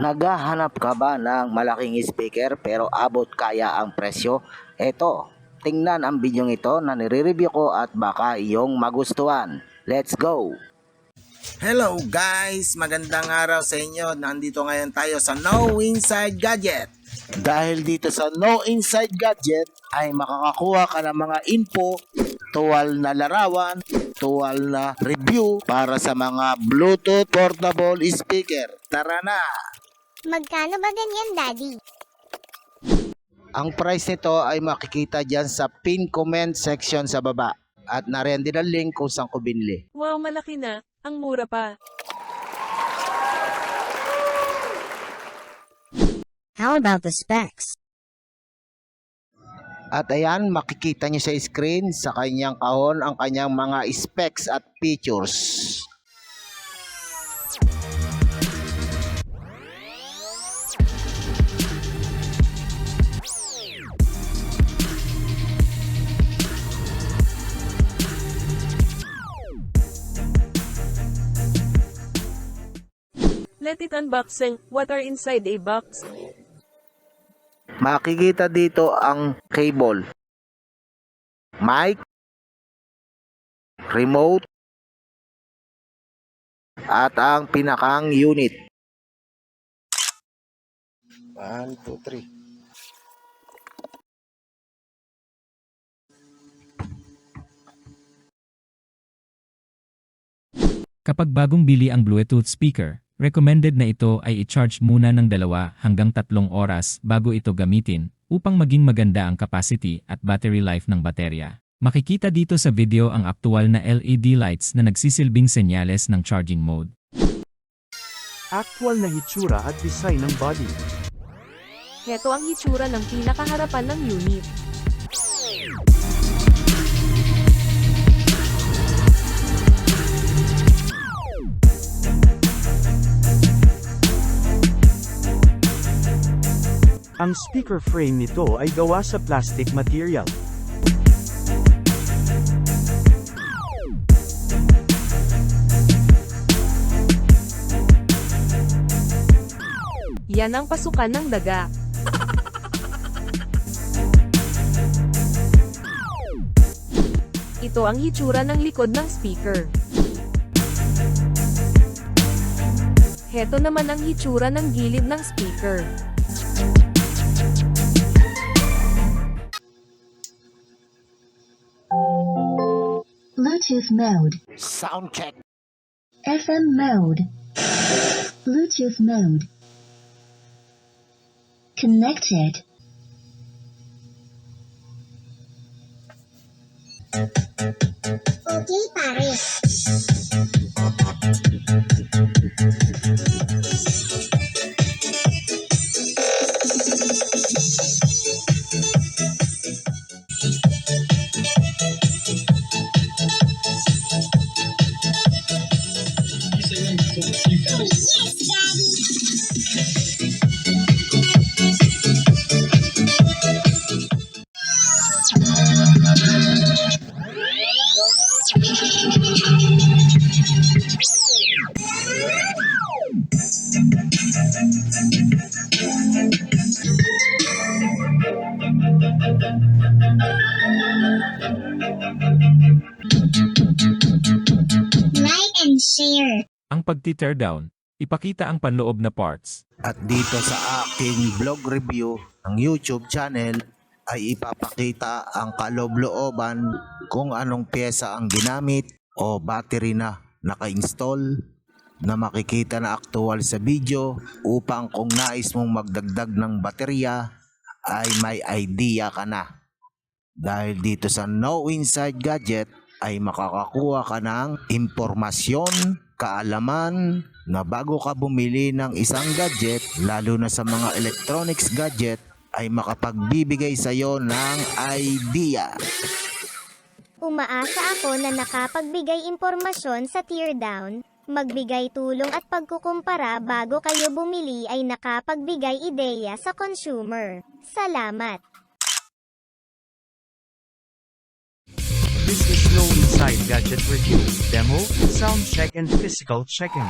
Naghahanap ka ba ng malaking speaker pero abot kaya ang presyo? Eto, tingnan ang bidyong ito na nire-review ko at baka iyong magustuhan. Let's go! Hello guys! Magandang araw sa inyo. Nandito ngayon tayo sa No Inside Gadget. Dahil dito sa No Inside Gadget ay makakakuha ka ng mga info, tuwal na larawan, tuwal na review para sa mga Bluetooth portable speaker. Tara na! Magkano ba ganyan, Daddy? Ang price nito ay makikita dyan sa pin comment section sa baba. At nariyan din ang link kung saan ko binili. Wow, malaki na. Ang mura pa. How about the specs? At ayan, makikita nyo sa screen sa kanyang kahon ang kanyang mga specs at features. Let it unboxing. What are inside a box? Makikita dito ang cable, mic, remote, at ang pinakang unit. 1, 2, 3. Kapag bagong bili ang Bluetooth speaker, recommended na ito ay i-charge muna ng 2 hanggang 3 oras bago ito gamitin upang maging maganda ang capacity at battery life ng baterya. Makikita dito sa video ang aktual na LED lights na nagsisilbing senyales ng charging mode. Actual na hitsura at design ng body. Heto ang hitsura ng pinakaharapan ng unit. Ang speaker frame nito ay gawa sa plastic material. Yan ang pasukan ng daga. Ito ang hitsura ng likod ng speaker. Heto naman ang hitsura ng gilid ng speaker. Bluetooth mode, Sound check. FM mode, Bluetooth mode. Connected. Okay, pare. Yes, Daddy. Like and share. Ang pagti-tear down, ipakita ang panloob na parts. At dito sa aking vlog review ng YouTube channel ay ipapakita ang kaloob-looban kung anong pyesa ang ginamit o battery na naka-install na makikita na aktual sa video upang kung nais mong magdagdag ng baterya ay may idea ka na. Dahil dito sa No Inside Gadget ay makakakuha ka ng impormasyon, kaalaman na bago ka bumili ng isang gadget, lalo na sa mga electronics gadget, ay makapagbibigay sa iyo ng idea. Umaasa ako na nakapagbigay impormasyon sa teardown, magbigay tulong at pagkukumpara bago kayo bumili ay nakapagbigay ideya sa consumer. Salamat! This is No Inside Gadget Review, Demo, Sound Check and Physical Checking.